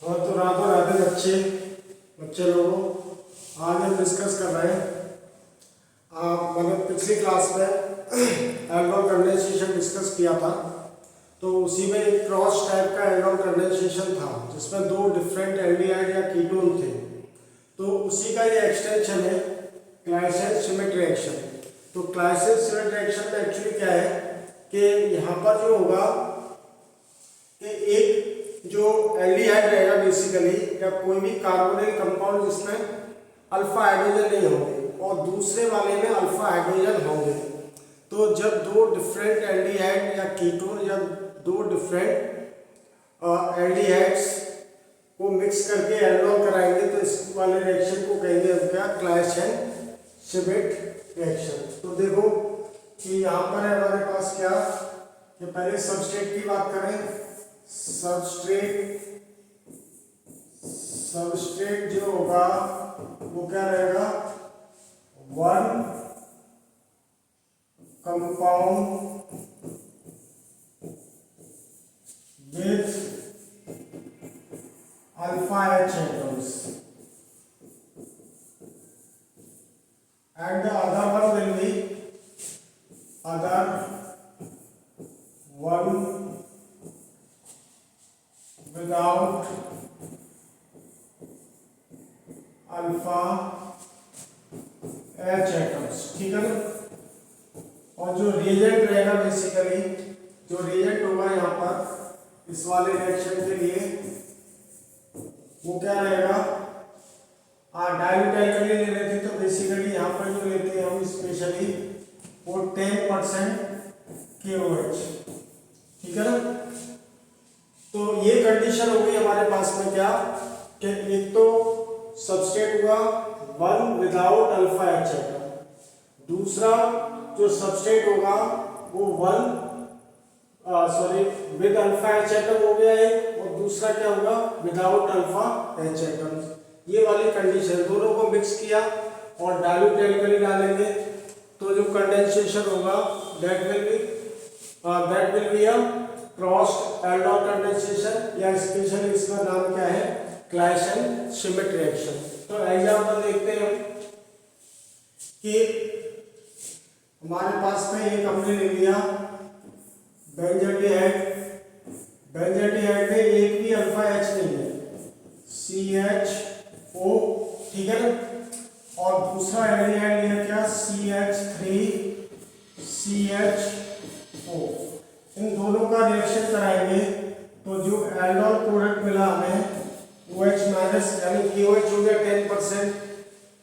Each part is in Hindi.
हाँ तो राधे राधे बच्चे बच्चे लोगों, आज हम डिस्कस कर रहे हैं मैंने पिछली क्लास में एल्गोल कंडेंसेशन डिस्कस किया था। तो उसी में एक क्रॉस टाइप का एल्गोल कंडेंसेशन था जिसमें दो डिफरेंट एल्डिहाइड या कीटोन थे। तो उसी का ये एक्सटेंशन है क्लाइसेन सिमेट्री रिएक्शन। तो क्लाइसेन सिमेट्री रिएक्शन में एक्चुअली क्या है कि यहाँ पर जो होगा कि एक जो एल्डिहाइड रहेगा बेसिकली या कोई भी कार्बोनिल कंपाउंड जिसमें अल्फा हाइड्रोजन नहीं होंगे और दूसरे वाले में अल्फा हाइड्रोजन होंगे। तो जब दो डिफरेंट एल्डिहाइड या कीटोन या दो डिफरेंट एल्डिहाइड्स को मिक्स करके एल्डोल कराएंगे तो इस वाले रिएक्शन को कहेंगे क्या, क्लाइसेन सिमेट्री रिएक्शन। तो देखो कि यहाँ पर है हमारे पास क्या कि पहले सबस्ट्रेट की बात करें। सबस्ट्रेट जो होगा वो क्या रहेगा, one compound with alpha H atoms and the other one will be other one without alpha H atoms। ठीक है ना। और जो रिएजेंट रहेगा बेसिकली जो रिएजेंट होगा यहाँ पर इस वाले रिएक्शन के लिए वो क्या रहेगा, डाइल्यूट एल्कली ले रहे थे तो बेसिकली यहाँ पर जो लेते हैं हम स्पेशली वो 10% KOH। ठीक है ना। तो ये कंडीशन हो गई हमारे पास में क्या कि एक तो सबस्ट्रेट हुआ one without alpha H atom, दूसरा जो सबस्ट्रेट होगा वो one with alpha H atom हो गया है और दूसरा क्या होगा विदाउट अल्फा H एटम। ये वाली कंडीशन दोनों को मिक्स किया और डाइल्यूट एल्कली डालेंगे तो जो कंडेंसेशन होगा that will be a crossed aldol condensation या स्पेशली इसका नाम क्या है, क्लाइसेन सिमेट्री रिएक्शन। तो एग्जांपल देखते हैं कि हमारे पास में एक हमने ले लिया बेंजाडिहाइड में एक भी अल्फा H नहीं है, CHO। ठीक है ना। और दूसरा एल्डिहाइड लिया क्या, CH3CHO। इन दोनों का रिएक्शन कराएंगे तो जो एल्डोल प्रोडक्ट मिला हमें OH माइनस यानी KOH हो गया 10%।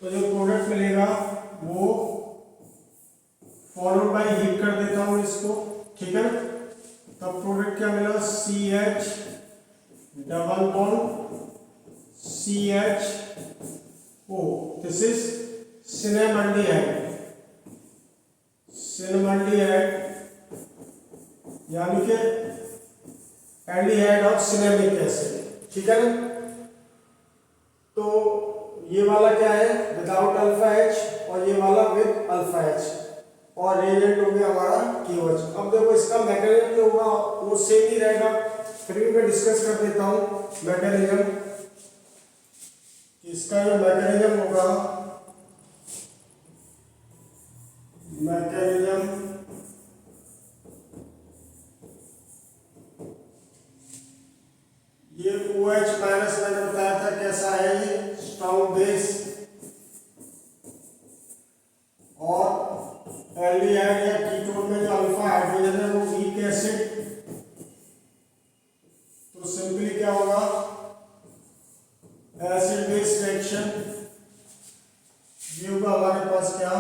तो जो प्रोडक्ट मिलेगा वो फॉलोड बाय हीट कर देता हूँ इसको। ठीक है। तब प्रोडक्ट क्या मिला, CH double bond CHO। This is cinnamaldehyde यानी कि एल्डिहाइड ऑफ सिनेमिक एसिड। ठीक है ना। तो ये वाला क्या है विदाउट अल्फा H और ये वाला विद अल्फा H और रिएजेंट हो गया हमारा KOH। अब देखो इसका मैकेनिज्म जो होगा वो सेम ही रहेगा, फिर भी मैं डिस्कस कर देता हूँ मैकेनिज्म। इसका जो मैकेनिज्म होगा, मैकेनिज्म ये OH माइनस मैंने बताया था कैसा है, ये स्ट्रॉन्ग बेस और एल्डिहाइड या कीटोन में जो अल्फा हाइड्रोजन है वो वीक एसिड। तो सिंपली क्या होगा, एसिड बेस रिएक्शन। ये होगा हमारे पास क्या,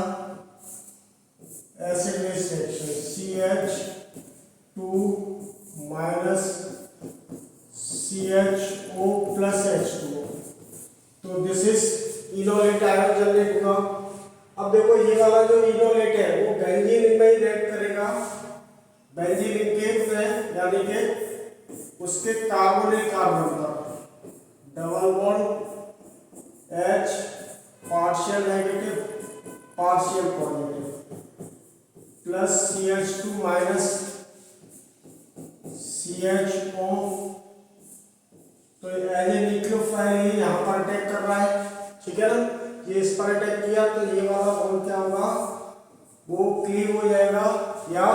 acid base reaction CH2 minus CHO plus H2। तो this is enolate ion generate हुआ। अब देखो ये वाला जो इनोलेट है वो बेंजीन में ही रिएक्ट करेगा, बेंजीन के में यानी कि उसके कार्बोनिल कार्बन पर double bond H partial negative partial positive plus CH2 minus CHO। तो एज ए है ना। ये इस पर अटैक किया तो ये वाला बॉन्ड क्या होगा, वो क्लीव हो जाएगा या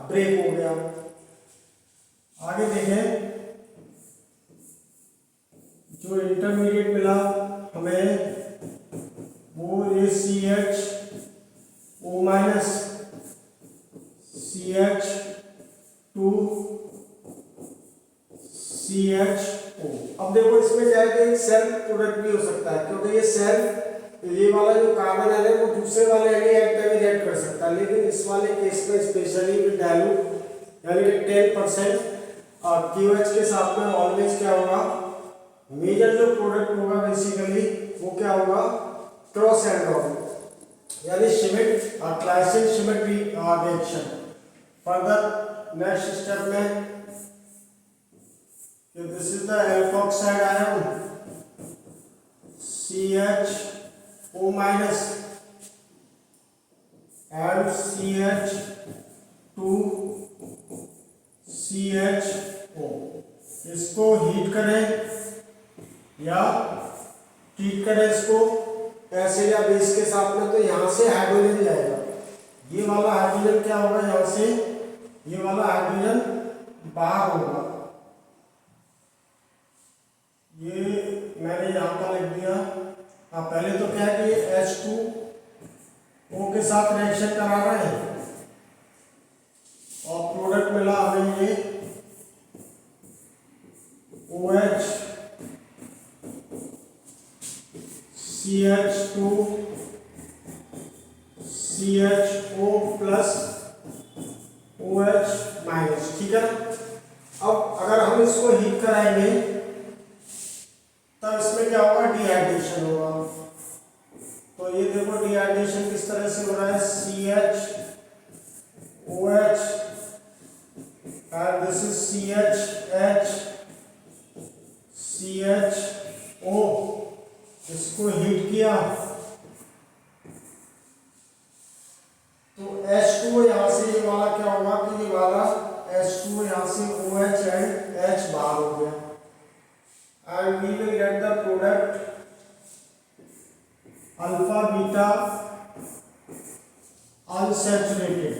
ब्रेक हो गया। आगे देखें, जो इंटरमीडिएट मिला हमें वो ये CHO माइनस CH2 CHO। अब देखो इसमें क्या है कि एक सेल्फ प्रोडक्ट भी हो सकता है, क्योंकि ये सेल्फ, ये वाला जो कार्बन है वो दूसरे वाले एल्डिहाइड पे भी रिएक्ट कर सकता है, लेकिन इस वाले केस में स्पेशली विद डाइल्यूट यानी कि 10% QH के साथ में ऑलवेज क्या होगा, मेजर जो प्रोडक्ट होगा बेसिकली वो क्या होगा, क्रॉस एंड यानी Schmidt Claisen Schmidt reaction. Further next step में this is the alkoxide ion CHO minus and CH2 CHO। इसको हीट करें या ट्रीट करें इसको एसिड या बेस के साथ में, तो यहाँ से हाइड्रोजन जाएगा। ये वाला हाइड्रोजन क्या होगा, यहाँ से ये वाला हाइड्रोजन बाहर होगा। ये मैंने यहाँ पर लिख दिया। पहले तो क्या है कि H2O के साथ रिएक्शन करा रहे हैं और प्रोडक्ट मिला हमें ये OH CH2 CHO plus OH minus, ठीक है। अब अगर हम इसको हीट कराएंगे तब इसमें क्या होगा, डिहाइड्रेशन होगा। तो ये देखो डिहाइड्रेशन किस तरह से हो रहा है, CHOH and this is CHH CHO। इसको हीट किया तो H2O यहाँ से ये वाला क्या होगा कि ये वाला H2O यहाँ से OH and H बाहर हो गया, and we will get the product alpha beta unsaturated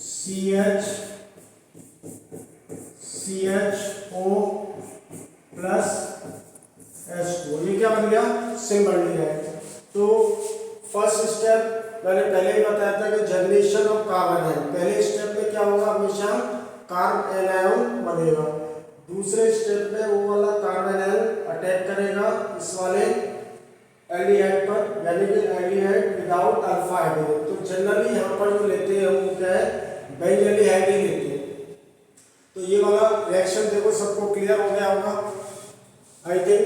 CHO plus H2। ये क्या बन गया, सिंबल है। तो फर्स्ट स्टेप मैंने पहले ही बताया था कि जनरेशन ऑफ कार्बन आयन, पहले स्टेप में क्या होगा, हमेशा कार्ब एनायन बनेगा। दूसरे स्टेप में वो वाला कार्बन आयन अटैक करेगा इस वाले एल्डिहाइड पर, यानी कि एल्डिहाइड विदाउट अल्फा हाइड्रोजन। तो जनरली यहाँ पर जो लेते हैं वो क्या है, बेंजील्डिहाइड ही लेते हैं। तो ये वाला रिएक्शन देखो सबको क्लियर हो गया होगा आई थिंक।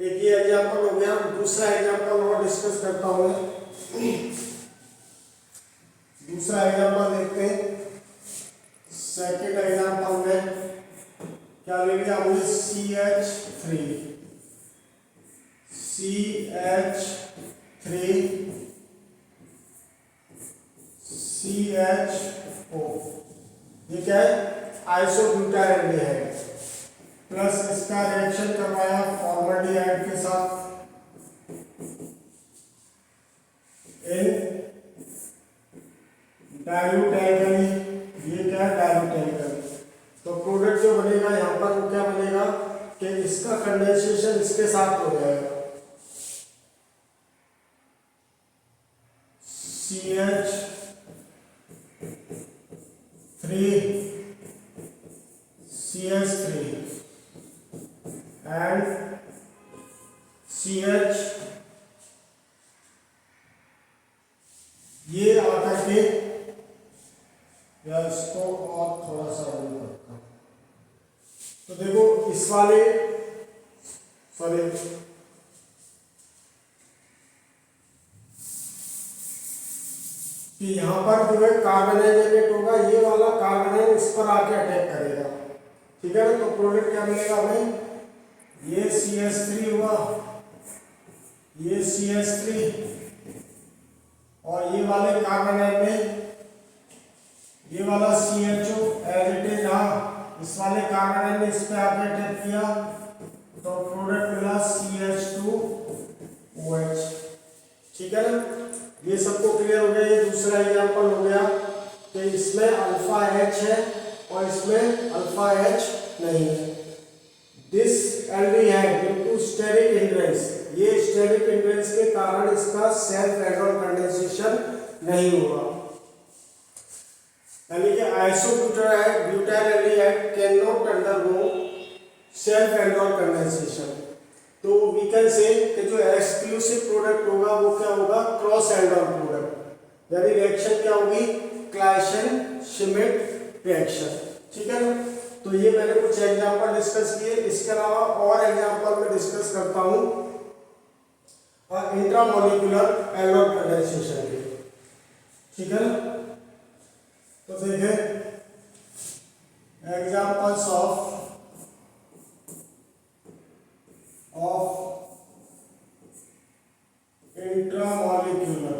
एक ये एग्जाम्पल हो गया, दूसरा एग्जाम्पल और डिस्कस करता हूँ मैं। दूसरा एग्जाम्पल देखते हैं। सेकेंड एग्जाम्पल में क्या ले लिया हमने, CHO। ये क्या है, आइसोब्यूटाइल एल्डिहाइड प्लस इसका रिएक्शन करवाया फॉर्मल्डिहाइड के साथ इन डाइल्यूट एल्कली। ये क्या है, डाइल्यूट एल्कली। तो प्रोडक्ट जो बनेगा यहाँ पर वो क्या बनेगा कि इसका कंडेंसेशन इसके साथ हो जाएगा, CH3 and CH। ये आकर के, या इसको और थोड़ा सा आगे करता हूं। तो देखो इस वाले सॉरी कि यहाँ पर जो है कार्बन जनरेट होगा, ये वाला कार्बन इस पर आके अटैक करेगा, ठीक है ना। तो प्रोडक्ट क्या मिलेगा हमें, ये CH3 हुआ, ये CH3 और ये वाले कार्बन में ये वाला CHO एज इट इज। हाँ, इस वाले कार्बन ने इस पे आके अटैक किया तो प्रोडक्ट मिला CH2OH। ठीक है ना, ये सबको क्लियर हो गया। ये दूसरा एग्जांपल हो गया कि इसमें अल्फा H है और इसमें अल्फा H नहीं है। This aldehyde due to steric hindrance, ये स्टेरिक हिंड्रेंस के कारण इसका सेल्फ एल्डिहाइड कंडेंसेशन नहीं होगा। यानी कि isobutyl aldehyde can not undergo self aldehyde condensation. तो वी कैन से कि जो एक्सक्लूसिव प्रोडक्ट होगा वो क्या होगा, क्रॉस एल्डिहाइड प्रोडक्ट, यानी रिएक्शन क्या होगी, क्लाइसन श्मिट रिएक्शन। ठीक है ना, तो ये मैंने कुछ एग्जांपल डिस्कस किए। इसके अलावा और एग्जांपल मैं डिस्कस करता हूं इंट्रामोलिकुलर एल्डिहाइड कंडेंसेशन के। ठीक है ना, तो देखिए examples of intramolecular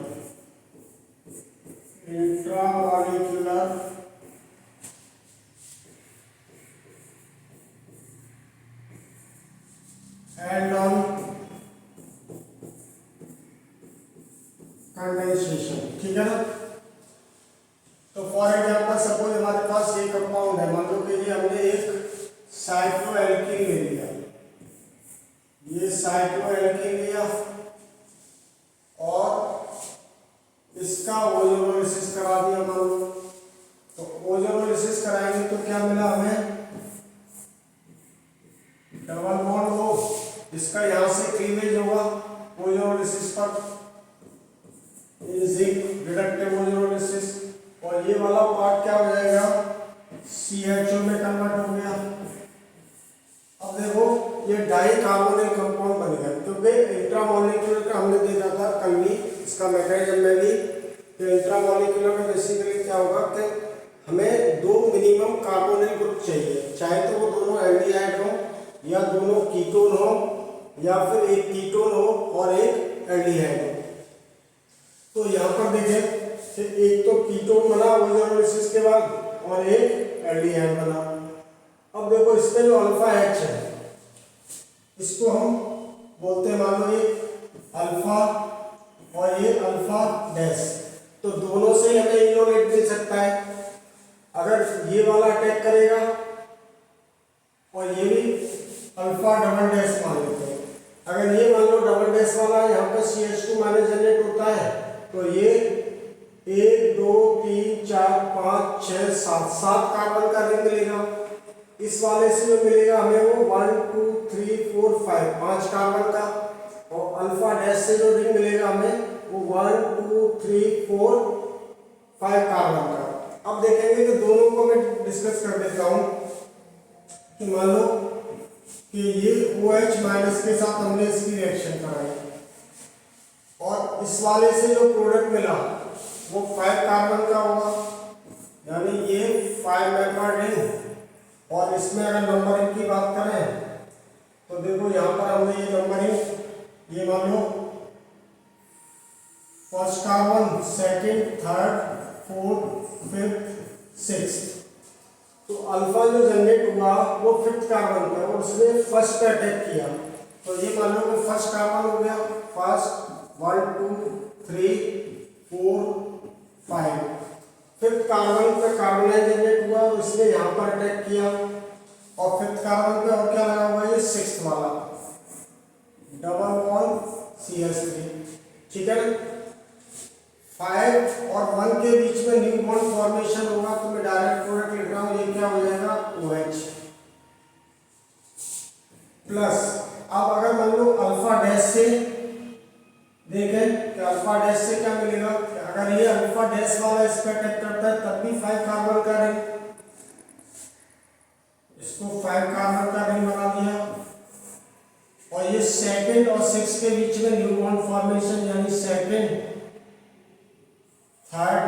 aldehyde condensation. ठीक है ना, तो फॉर एग्जांपल सपोज हमारे पास एक कंपाउंड है, मान लो कि ये हमने एक साइक्लोएल्कीन ले लिया, ये साइक्लोएल्कीन लिया और इसका ओजोनोलिसिस करा दिया मान लो। तो ओजोनोलिसिस कराएंगे तो क्या मिला हमें, डबल बॉन्ड हो, इसका यहां से क्लीवेज होगा ओजोनोलिसिस पर, जिंक रिडक्टिव ओजोनोलिसिस, और ये वाला पार्ट क्या हो जाएगा, CHO में कन्वर्ट हो गया। अब देखो ये डाई कार्बोनिल कंपाउंड बन गया, क्योंकि इंट्रामोलिकुलर का हमने देखा था कल भी, इसका मैकेनिज्म में भी, कि इंट्रामोलिकुलर में बेसिकली क्या होगा कि हमें दो मिनिमम कार्बोनिल ग्रुप चाहिए, चाहे तो वो दोनों एल्डिहाइड हो या दोनों कीटोन हो या फिर एक कीटोन हो और एक एल्डिहाइड हो। तो यहाँ पर देखें कि एक तो कीटोन बना ओजोनोलिसिस के बाद और एक एल्डिहाइड बना। अब देखो इसमें जो अल्फा H है इसको हम बोलते हैं, मान लो ये अल्फा और ये अल्फा डैश, तो दोनों से हमें इनोलेट मिल सकता है। अगर ये वाला अटैक करेगा और ये भी अल्फा डबल डैश मान लेते हैं, अगर ये मान लो डबल डैश वाला यहाँ पे CH2 माइनस जनरेट होता है, तो ये 1 2 3 4 5 6 7 कार्बन का रिंग मिलेगा। इस वाले से जो मिलेगा हमें वो 1 2 3 4 5 5 कार्बन का, और अल्फा डैश से जो रिंग मिलेगा हमें वो 1 2 3 4 5 कार्बन का। अब देखेंगे कि दोनों को मैं डिस्कस कर देता हूं कि मान लो कि ये OH माइनस के साथ हमने इसकी रिएक्शन कराई और इस वाले से जो प्रोडक्ट मिला वो 5 कार्बन का होगा, यानी ये 5 मेंबर रिंग। और इसमें अगर नंबरिंग की बात करें तो देखो यहाँ पर हमने ये नंबरिंग, ये मान लो first carbon, second, third, fourth, fifth, sixth. तो अल्फा जो जनरेट हुआ वो 5th कार्बन का और उसने फर्स्ट पे अटैक किया, तो ये मान लो कि फर्स्ट कार्बन हो गया, फर्स्ट 1 2 3 4 5। 5th कार्बन पे कार्बोनाइल जनरेट हुआ और उसने यहाँ पर अटैक किया, और 5th कार्बन पे और क्या लगा हुआ है, ये 6th वाला डबल बॉन्ड CH3। ठीक है ना, 5 और 1 के बीच में न्यू बॉन्ड फॉर्मेशन होगा, तो मैं डायरेक्ट प्रोडक्ट लिख रहा हूं, ये क्या हो जाएगा OH प्लस। अब अगर मान लो अल्फा डैश से देखें कि अल्फा डैश से क्या मिलेगा, अगर ये अल्फा डैश वाला इस पर अटैक करता है तब भी 5 कार्बन का रिंग, इसको 5 कार्बन का रिंग बना दिया, और ये सेकंड और 6 के बीच में न्यू बॉन्ड फॉर्मेशन, यानी सेकंड थर्ड,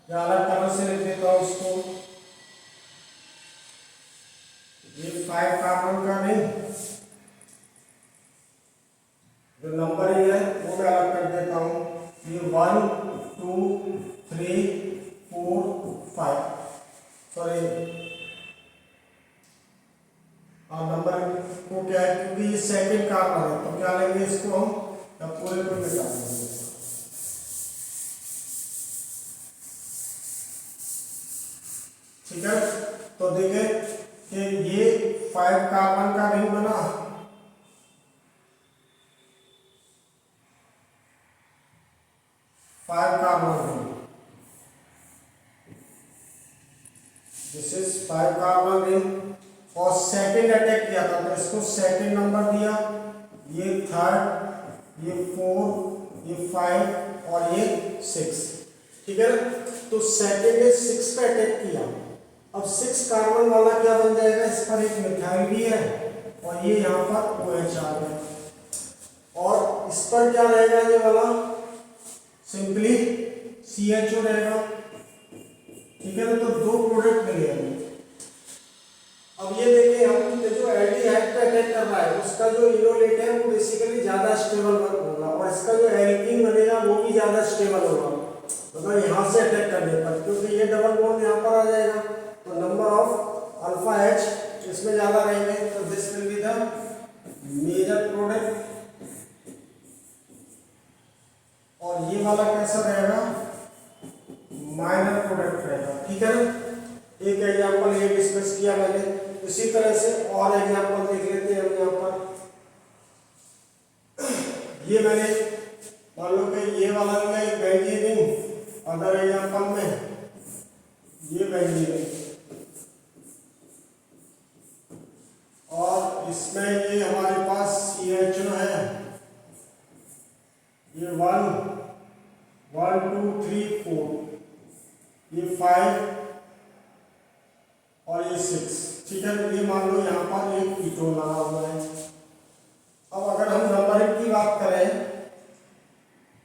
या अलग तरह से लिख देता हूं इसको, ये 5 कार्बन का रिंग, जो नंबरिंग है वो मैं अलग कर देता हूं, ये 1 2 3 4 5, सॉरी और नंबर को क्या है, क्योंकि ये सेकंड कार्बन है तो क्या लेंगे इसको हम पूरे को मिटा देंगे। ठीक है, तो देखें कि ये 5 कार्बन का रिंग बना, 5 carbon ring, this is 5 carbon ring. और सेकंड अटैक किया था तो इसको सेकंड नंबर दिया, ये थर्ड, ये 4, ये 5 और ये 6। ठीक है, तो सेकंड ने 6 पे अटैक किया। अब 6 कार्बन वाला क्या बन जाएगा, इस पर एक मिथाइल भी है और ये यहाँ पर OH आ गया, और इस पर क्या रहेगा, ये वाला सिंपली CHO रहेगा। ठीक है ना, तो 2 प्रोडक्ट मिले हमें। अब ये देखिए हम जो एल्डिहाइड पे अटैक कर रहा है उसका जो इनोलेट है वो बेसिकली ज्यादा स्टेबल होगा, और इसका जो एल्कीन बनेगा वो भी ज्यादा स्टेबल होगा, मतलब यहाँ से अटैक करने पर, क्योंकि ये डबल बॉन्ड यहाँ पर आ जाएगा तो नंबर ऑफ अल्फा H इसमें ज्यादा रहेंगे, तो this will be the major product. और ये वाला कैसा रहेगा, माइनर प्रोडक्ट रहेगा। ठीक है ना, एक एग्जांपल ये डिस्कस किया मैंने, इसी तरह से और एग्जांपल देख लेते हैं हम यहाँ पर। ये मैंने मान लो कि ये वाला लिया एक बेंजीन रिंग, अदर एग्जांपल में ये बेंजीन रिंग, और इसमें ये हमारे पास CHO है, ये 1 2 3 4, ये 5 और ये 6। ठीक है, तो ये मान लो यहाँ पर एक कीटोन लगा हुआ है। अब अगर हम नंबरिंग की बात करें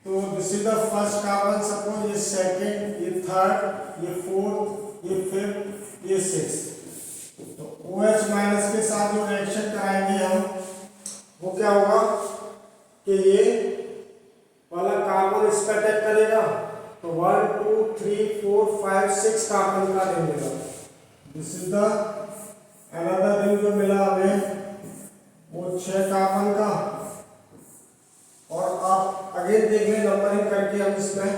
तो this is the first carbon, suppose ये सेकंड, ये थर्ड, ये फोर्थ, ये फिफ्थ, ये 6। तो OH माइनस के साथ जो रिएक्शन कराएंगे हम, वो क्या होगा कि ये वाला कार्बन इस पर अटैक करेगा तो 1 2 3 4 5 6 कार्बन का रिंग मिला। This is the another ring जो मिला हमें, वो 6 कार्बन का। और आप अगेन देख लें नंबरिंग करके हम इसमें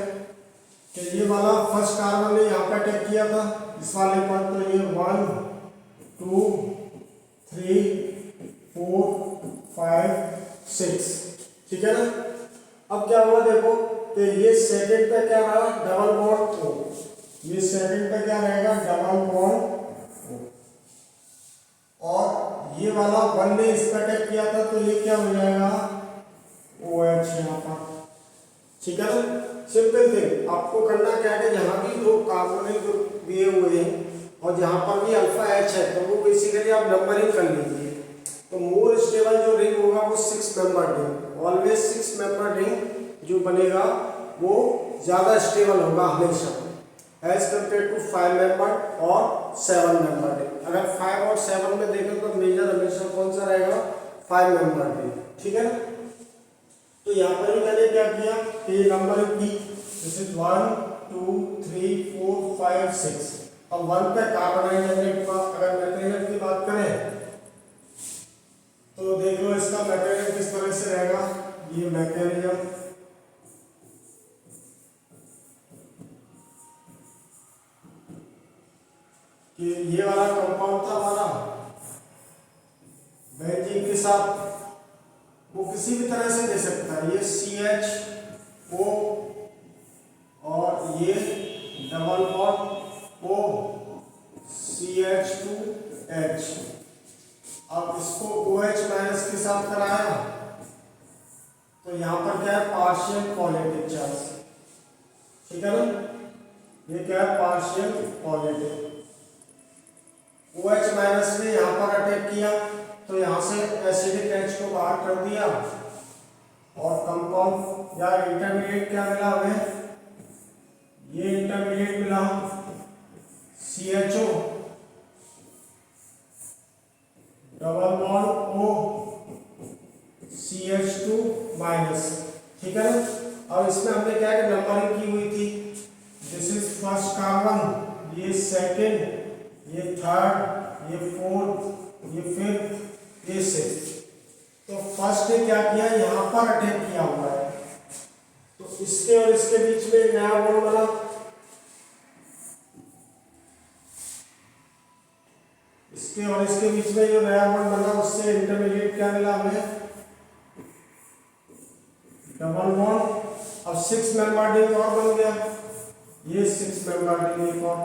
कि ये वाला फर्स्ट कार्बन ने यहाँ पे अटैक किया था इस वाले पर, तो ये 1 2 3 4 5 6। ठीक है ना, अब क्या हुआ देखो कि ये सेकंड पे क्या रहा, डबल बॉन्ड O, ये सेकंड पे क्या रहेगा, डबल बॉन्ड O, और ये वाला 1 ने इस पे अटैक किया था तो ये क्या हो जाएगा, OH यहाँ पर। ठीक है ना, सिंपल थिंग, आपको करना क्या है कि जहाँ भी 2 कार्बोनिल ग्रुप दिए हुए हैं और जहाँ पर भी अल्फा H है तो वो बेसिकली आप नंबरिंग कर लीजिए। तो मोर स्टेबल जो रिंग होगा वो 6 member ring, always 6 member ring जो बनेगा वो ज़्यादा स्टेबल होगा हमेशा एज कम्पेयर टू 5 मेंबर और 7 मेंबर रिंग। अगर 5 और 7 में देखें तो मेजर हमेशा कौन सा रहेगा, 5 मेंबर रिंग। ठीक है, तो यहाँ पर भी मैंने क्या किया कि नंबर की दिस इज 1 2 3 4 5 6। अब 1 पे कार्बन जनरेट हुआ। अगर मैकेनिज्म की बात करें तो देख लो इसका मैकेनिज्म किस तरह से रहेगा, ये मैकेनिज्म कि ये वाला कंपाउंड था हमारा बेंजीन के साथ, वो किसी भी तरह से दे सकता है, ये CHO और ये डबल बॉन्ड O CH2H। अब इसको OH माइनस के साथ कराया तो यहाँ पर क्या है, पार्शियल पॉजिटिव चार्ज। ठीक है ना, ये क्या है, पार्शियल पॉजिटिव। OH माइनस ने यहाँ पर अटैक किया तो यहाँ से एसिडिक H को बाहर कर दिया और कंपाउंड या इंटरमीडिएट क्या मिला हमें, ये इंटरमीडिएट मिला CHO double bond O CH2 minus. ठीक है ना, अब इसमें हमने क्या है नंबरिंग की हुई थी, दिस इज फर्स्ट कार्बन, ये सेकंड, ये थर्ड, ये फोर्थ, ये फिफ्थ, ये सिक्स। तो फर्स्ट ने क्या किया, यहाँ पर अटैक किया हुआ है, तो इसके और इसके बीच में एक नया बॉन्ड बना। इसके और इसके बीच में जो नया बॉन्ड बना उससे इंटरमीडिएट क्या मिला हमें, डबल बॉन्ड। अब 6 मेंबर रिंग और बन गया, ये 6 मेंबर रिंग और।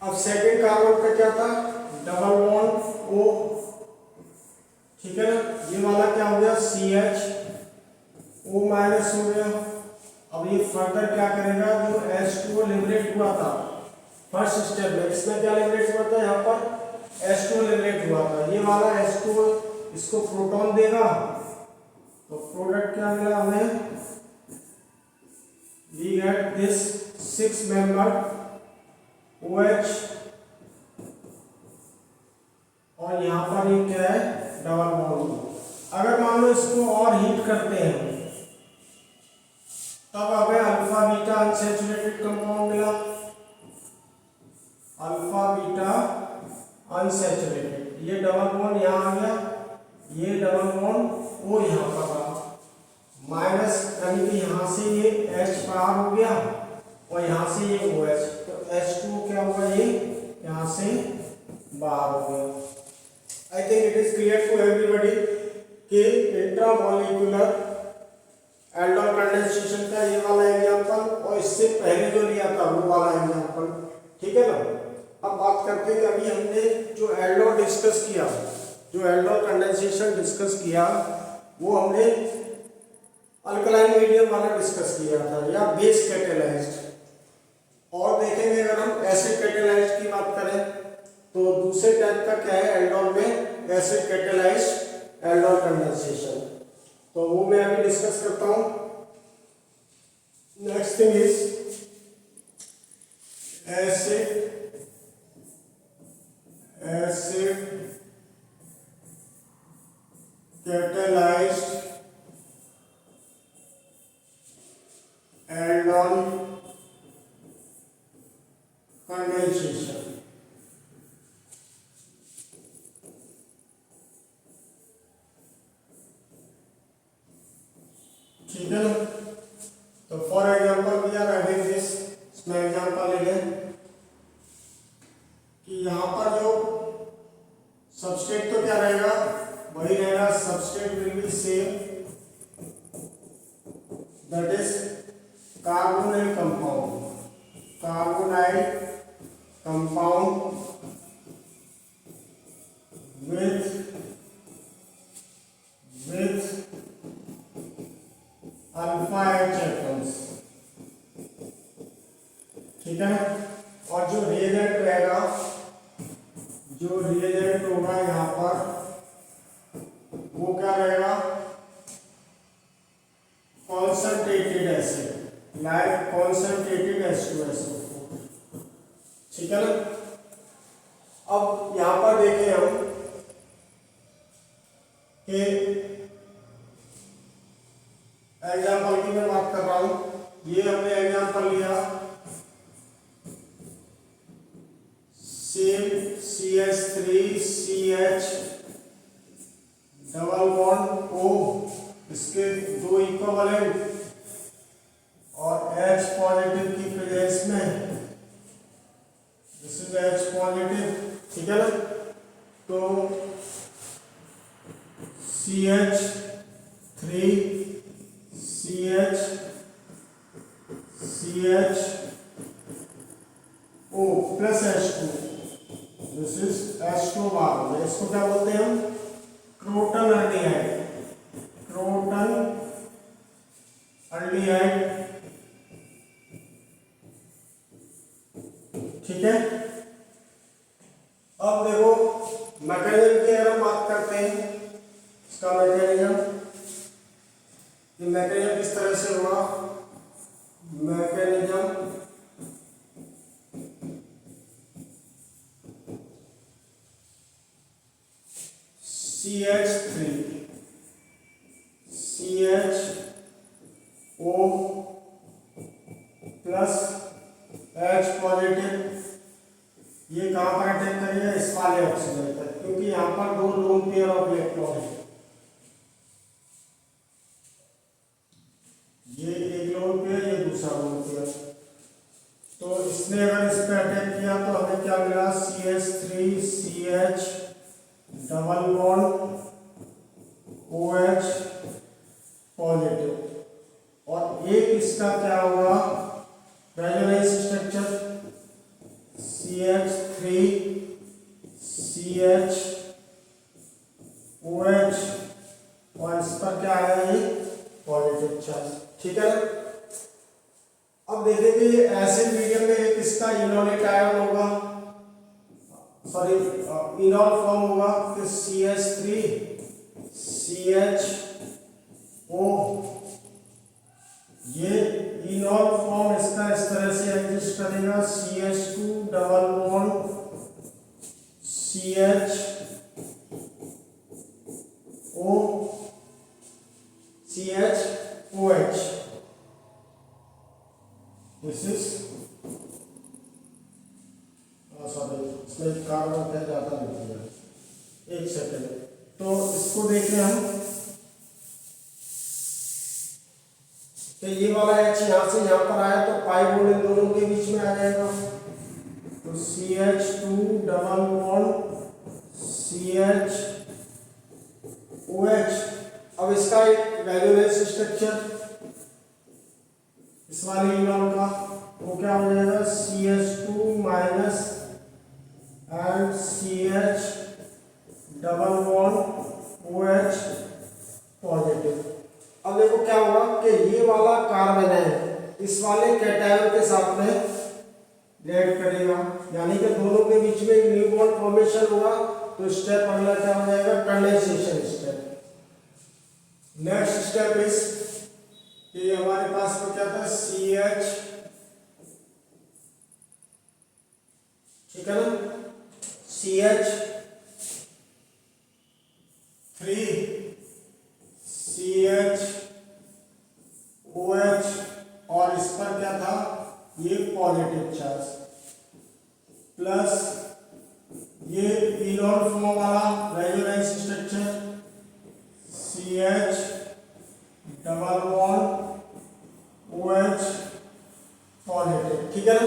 अब सेकंड कार्बन का क्या था, डबल बॉन्ड ओ, ठीक है ना, ये वाला क्या हो गया, CH O माइनस हो गया। अब ये फर्दर क्या करेगा, जो H2O लिबरेट हुआ था फर्स्ट स्टेप में, इसमें क्या लिबरेट हुआ था, यहाँ पर H2O लिबरेट हुआ था, ये वाला H2O इसको प्रोटॉन देगा, तो प्रोडक्ट क्या मिला हमें, we get this 6 member OH, और यहाँ पर ये क्या है, डबल बॉन्ड। अगर मान लो इसको और हीट करते हैं तब हमें अल्फा बीटा अनसैचुरेटेड कंपाउंड मिला, अल्फा बीटा अनसैचुरेटेड। ये डबल बॉन्ड यहाँ आ गया, ये डबल बॉन्ड O यहाँ पर रहा, माइनस यानी कि यहाँ से ये H बाहर हो गया और यहाँ से ये OH, तो H2 क्या हुआ, ये यहाँ से बाहर हो गया। I think it is clear to everybody कि इंट्रामॉलिक्यूलर एल्डोल कंडेंसेशन का ये वाला एग्जांपल और इससे पहले जो लिया था वो वाला एग्जांपल, ठीक है ना। अब बात करते हैं कि अभी हमने जो एल्डोल डिस्कस किया, जो एल्डोल कंडेंसेशन डिस्कस किया, वो हमने अल्कलाइन मीडियम वाला डिस्कस किया था, या बेस कैटेलाइज्ड। और देखेंगे अगर हम एसिड कैटेलाइज्ड की बात करें तो दूसरे टाइप का क्या है एल्डोल में, एसिड कैटेलाइज्ड एल्डोल कंडेंसेशन, तो वो मैं अभी डिस्कस करता हूं। Next thing is acid catalysed aldol condensation. ठीक है ना, तो for example we are having this, इसमें एग्जांपल ले लें कि यहाँ पर जो सबस्ट्रेट तो क्या रहेगा, वही रहेगा, substrate will be same, that is carbonyl compound, carbonyl compound with alpha H atoms, ठीक है। और जो रिएजेंट रहेगा, जो रिएजेंट होगा यहाँ पर वो क्या रहेगा, concentrated acid, like concentrated H2SO4, ठीक है ना। अब यहाँ पर देखें हम कि एग्जाम्पल की मैं बात कर रहा हूं, ये हमने एग्जाम्पल लिया, same CH3CH double bond O, इसके दो इक्विवेलेंट और H पॉजिटिव की प्रेजेंस में, दिस इज H पॉजिटिव, ठीक है ना। तो CH3CHCHO plus H2, this is H2 बार, इसको क्या बोलते हैं हम, क्रोटन अल्डिहाइड, क्रोटन अल्डिहाइड, ठीक है। अब देखो मैकेनिज्म की अगर हम बात करते हैं, इसका मैकेनिज्म, ये मैकेनिज्म किस तरह से हुआ, mechanism CH3CHO plus H positive, ये कहाँ पर अटैक करेगा, इस वाले ऑक्सीजन पर, क्योंकि यहाँ पर दो लोन पेयर ऑफ इलेक्ट्रॉन है। ये एक लोन पेयर, ये दूसरा लोन पेयर। तो इसने अगर इस पर अटैक किया तो हमें क्या मिला, CH3CH double bond OH positive, और एक इसका क्या होगा रेजोनेंस स्ट्रक्चर, CH3CH OH, और इस पर क्या है, ये पॉजिटिव चार्ज। ठीक है। अब देखेंगे एसिड मीडियम में एक इसका इनोलेट आयन होगा, सॉरी इनॉल फॉर्म होगा कि CH3CHO, ये इनॉल फॉर्म इसका इस तरह से एग्जिस्ट करेगा, CH2 double bond CHOH, this is sorry इसमें कार्बन क्या जाता नहीं है, एक सेकेंड। तो इसको देखें हम, तो ये वाला H यहाँ से यहाँ पर आया तो पाई बॉन्ड इन दोनों के बीच में आ जाएगा, तो CH2 डबल बॉन्ड CHOH। अब इसका एक रेजोनेंस स्ट्रक्चर इस वाले इनॉल का, वो क्या हो जाएगा, CH2 minus and CH double bond OH positive. अब देखो क्या होगा कि ये वाला कार्बन है इस वाले कैटायन के साथ में रिएक्ट करेगा, यानी कि दोनों के बीच में एक न्यू बॉन्ड फॉर्मेशन होगा। तो स्टेप अगला क्या हो जाएगा, condensation step. Next step is कि हमारे पास में क्या था, CH, ठीक है ना, CH3CHOH, और इस पर क्या था, ये पॉजिटिव चार्ज, प्लस ये इनॉल फॉर्म वाला resonance structure CH double bond OH positive. ठीक है ना।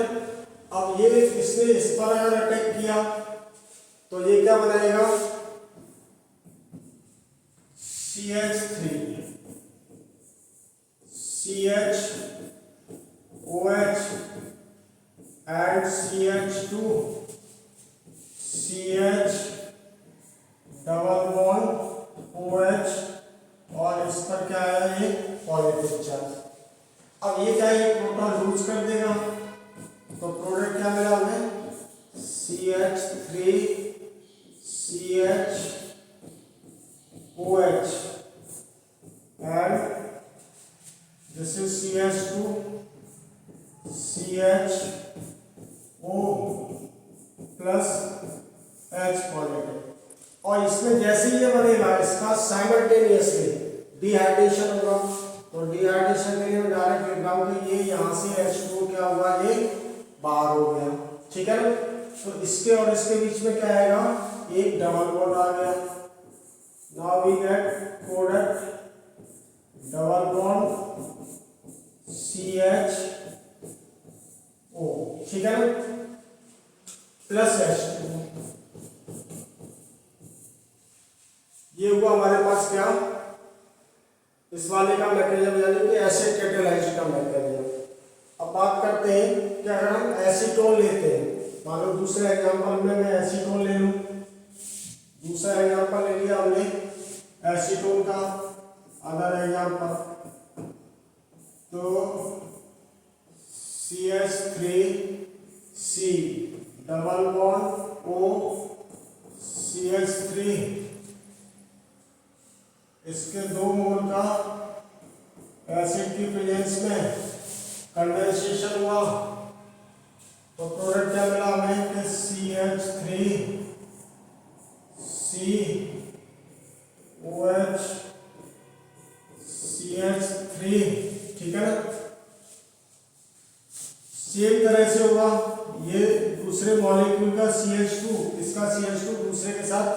अब ये इसने इस पर अगर अटैक किया तो ये क्या बनाएगा, CH3 CHOH and CH2 CH double bond OH, और इस पर क्या आया, ये पॉजिटिव चार्ज। अब ये क्या है, प्रोटॉन लूज कर देगा, तो प्रोडक्ट क्या मिला हमें, CH3CHOH and this is CH2 CHO plus H positive. और इसमें जैसे ये बनेगा इसका साइमल्टेनियसली डिहाइड्रेशन होगा, तो डिहाइड्रेशन के लिए मैं डायरेक्ट लिख रहा हूँ कि ये यहाँ से H2 क्या हुआ, ये बाहर हो गया। ठीक है ना। तो इसके और इसके बीच में क्या आएगा, एक डबल बॉन्ड आ गया। Now we get product double bond CHO, ठीक है ना, प्लस H2। ये हुआ हमारे पास क्या, इस वाले का मैकेनिज्म, यानी कि एसिड कैटालाइज का मैकेनिज्म। अब बात करते हैं कि अगर हम एसीटोन लेते हैं, मान लो दूसरे एग्जांपल में मैं एसीटोन ले लूं, दूसरा एग्जांपल ले लिया हमने एसीटोन का, अदर एग्जांपल, तो CH3C double bond O CH3, इसके 2 मोल का एसिड की प्रेजेंस में कंडेंसेशन हुआ, तो प्रोडक्ट क्या मिला हमें कि CH3COH CH3, ठीक है ना। सेम तरह से होगा, ये दूसरे मॉलिक्यूल का CH साथ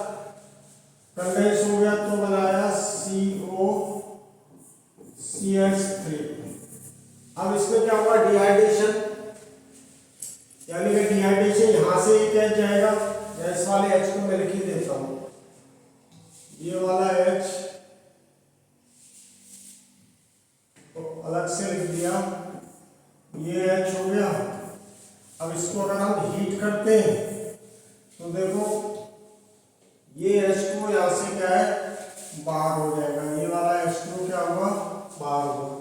कंडेंस हो गया तो बनाया COCH3। अब इसमें क्या होगा, डिहाइड्रेशन, यानी कि डिहाइड्रेशन यहाँ से ही कैच जाएगा। इस वाले H को मैं लिख ही देता हूँ, ये वाला H तो अलग से लिख दिया, ये H हो गया। अब इसको अगर हम हीट करते हैं तो देखो ये H2 यहाँ से क्या है, बाहर हो जाएगा, ये वाला H2 क्या होगा, बाहर होगा।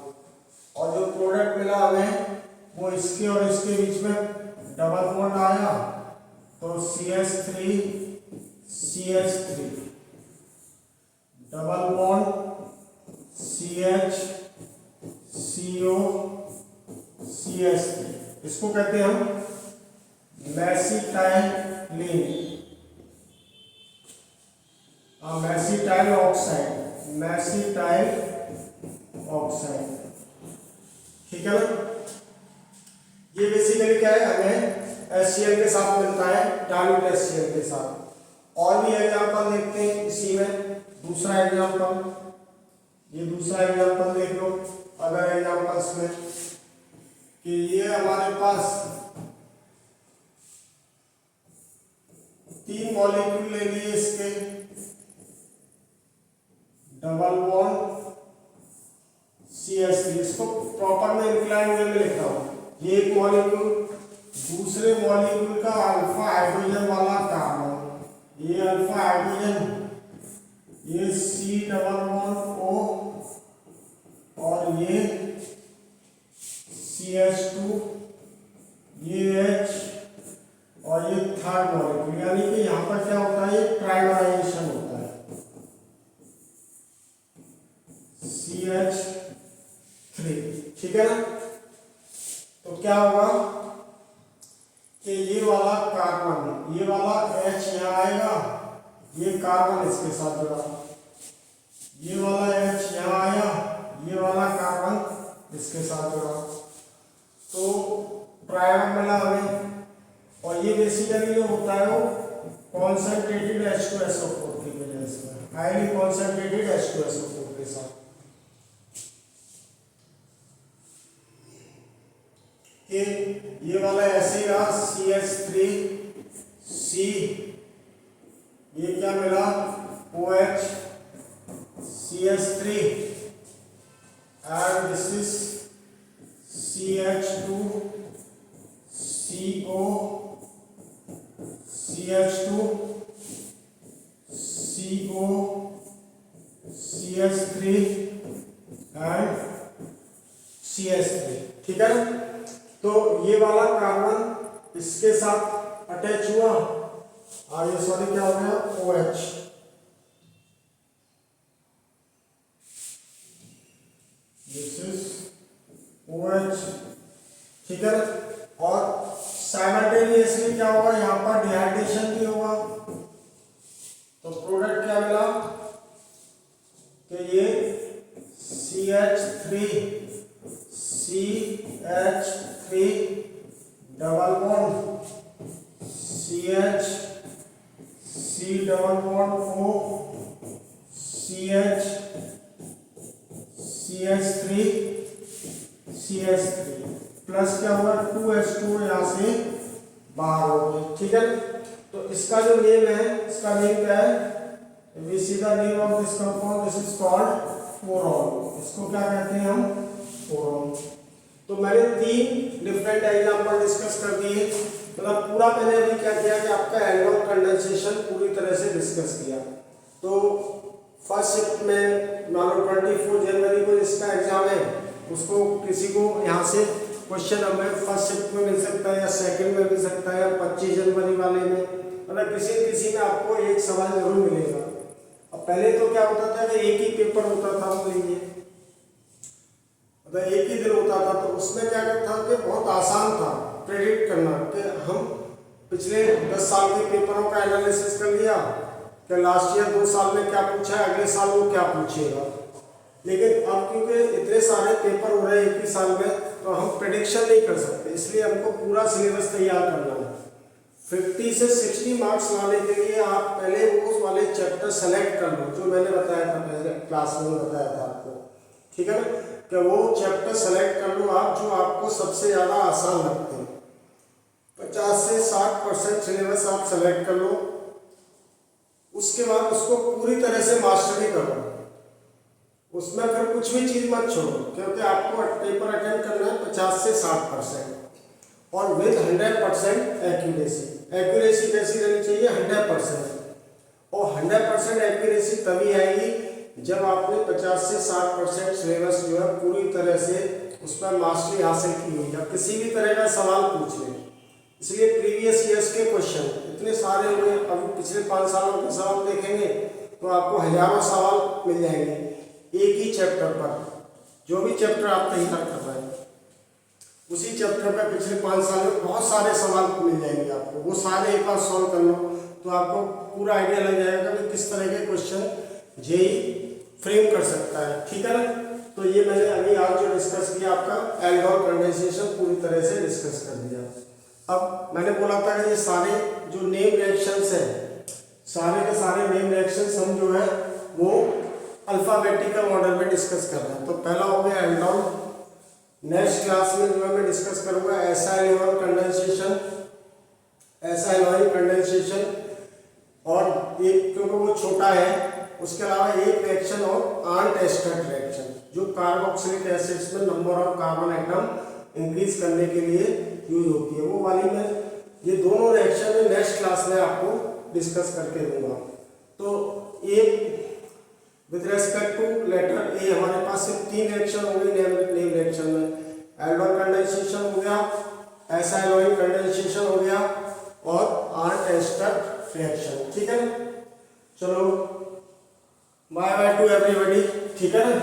और जो प्रोडक्ट मिला हमें वो इसके और इसके बीच में डबल बॉन्ड आया तो CH3 double bond CH CO CH3, इसको कहते हैं हम मैसीटाइलिन, मैसीटाइल ऑक्साइड, ठीक है ना। ये बेसिकली क्या है, हमें HCl के साथ मिलता है, डाइल्यूट HCl के साथ। और भी एग्जांपल देखते हैं इसी में। दूसरा एग्जांपल, ये दूसरा एग्जांपल देख लो अगर एग्जांपल्स में, कि ये हमारे पास 3 मॉलिक्यूल ले लिए इसके, डबल बॉन्ड CH3, इसको प्रॉपर में इंक्लाइन वे में लिख रहा हूँ। ये एक मॉलिक्यूल दूसरे मॉलिक्यूल का अल्फा हाइड्रोजन वाला कार्बन, ये अल्फा हाइड्रोजन, ये C डबल बॉन्ड O और ये CH2, ये H और ये थर्ड मॉलिक्यूल, यानी कि यहाँ पर क्या होता है, ट्राइमराइजेशन होता है, CH3, ठीक है ना। तो क्या होगा कि ये वाला कार्बन, ये वाला H यहाँ आएगा, ये कार्बन इसके साथ जुड़ा, ये वाला H यहाँ आया, ये वाला कार्बन इसके साथ जुड़ा, तो ट्राइमर मिला हमें। और ये बेसिकली जो होता है वो कॉन्सेंट्रेटेड H2SO4 की वजह से, हाईली कॉन्सेंट्रेटेड H2SO4 के साथ, कि ये वाला ऐसे रहा CH3C, ये क्या मिला OH CH3 and this is CH2 CO CH2 CO CH3 and CH3, ठीक है ना। तो ये वाला कार्बन इसके साथ अटैच हुआ और ये सॉरी क्या हो गया, OH, दिस इज OH, ठीक है। और साइमल्टेनियसली क्या होगा, यहाँ पर डिहाइड्रेशन भी होगा, तो प्रोडक्ट क्या मिला कि ये CH3 double bond CH C double bond O CH CH3 plus क्या हुआ 2H2 यहाँ से बाहर हो गए, ठीक है। तो इसका जो नेम है, इसका नेम क्या है, we see the name of this compound, this is called boron, इसको क्या कहते हैं हम, बोरॉन। तो मैंने 3 डिफरेंट एग्जांपल डिस्कस कर दिए, मतलब पूरा मैंने अभी क्या किया कि आपका एल्कोहल कंडेंसेशन पूरी तरह से डिस्कस किया। तो फर्स्ट शिफ्ट में मान लो 24 जनवरी को जिसका एग्जाम है उसको किसी को यहाँ से क्वेश्चन हमें फर्स्ट शिफ्ट में मिल सकता है या सेकंड में मिल सकता है या 25 जनवरी वाले में, मतलब किसी में आपको एक सवाल जरूर मिलेगा। अब पहले तो क्या होता था कि एक ही पेपर होता था, मतलब एक ही दिन होता था, तो उसमें क्या था कि बहुत आसान था प्रेडिक्ट करना कि हम पिछले 10 साल के पेपरों का एनालिसिस कर लिया कि लास्ट ईयर 2 साल में क्या पूछा है, अगले साल वो क्या पूछेगा। लेकिन अब क्योंकि इतने सारे पेपर हो रहे हैं एक ही साल में, तो हम प्रेडिक्शन नहीं कर सकते, इसलिए हमको पूरा सिलेबस तैयार करना है। 50 से 60 मार्क्स लाने के लिए आप पहले वो वाले चैप्टर सेलेक्ट कर लो जो मैंने बताया था, पहले क्लास में बताया था आपको, ठीक है ना, कि वो चैप्टर सेलेक्ट कर लो आप जो आपको सबसे ज़्यादा आसान लगते हैं। 50 से 60% सिलेबस आप सेलेक्ट कर लो, उसके बाद उसको पूरी तरह से मास्टरी करो, उसमें फिर कुछ भी चीज़ मत छोड़ो, क्योंकि आपको पेपर अटेंड करना है 50 से 60% और विद 100% एक्यूरेसी। एक्यूरेसी कैसी रहनी चाहिए? 100%। और 100% एक्यूरेसी तभी आएगी जब आपने 50 से 60% सिलेबस जो है पूरी तरह से उस पर मास्टरी हासिल की हुई है। किसी भी तरह का सवाल पूछ लें, इसलिए प्रीवियस ईयर्स के क्वेश्चन इतने सारे हुए, अब पिछले 5 सालों के सवाल देखेंगे तो आपको हजारों सवाल मिल जाएंगे एक ही चैप्टर पर। जो भी चैप्टर आप तैयार कर रहे हैं उसी चैप्टर पर पिछले 5 साल में बहुत सारे सवाल मिल जाएंगे आपको, वो सारे एक बार सॉल्व कर लो तो आपको पूरा आइडिया लग जाएगा कि किस तरह के क्वेश्चन जेई फ्रेम कर सकता है, ठीक है ना। तो ये मैंने अभी आज जो डिस्कस किया आपका एल्डोल कंडेंसेशन पूरी तरह से डिस्कस कर दिया। अब मैंने बोला था कि ये सारे जो नेम रिएक्शंस हैं, सारे के सारे नेम रिएक्शंस हम जो है वो अल्फाबेटिकल ऑर्डर में डिस्कस कर रहे हैं। तो पहला हो गया एल्डोल, नेक्स्ट क्लास में जो है मैं डिस्कस करूंगा एसाइलोइन कंडेंसेशन, एसाइलोइन कंडेंसेशन, और एक क्योंकि वो छोटा है, उसके अलावा एक रिएक्शन और आंट एस्टर रिएक्शन जो कार्बोक्सिलिक एसिड्स में number of carbon atom increase करने के लिए यूज होती है, वो वाली मैं ये दोनों रिएक्शन में नेक्स्ट क्लास में आपको डिस्कस करके दूंगा। तो एक with respect to letter A हमारे पास सिर्फ 3 रिएक्शन हो गई नेम रिएक्शन में, एल्डोल कंडेंसेशन हो गया, एसाइलोइन कंडेंसेशन हो गया और आंट एस्टर रिएक्शन, ठीक है ना। चलो बाय बाय टू एवरीबॉडी, ठीक है ना।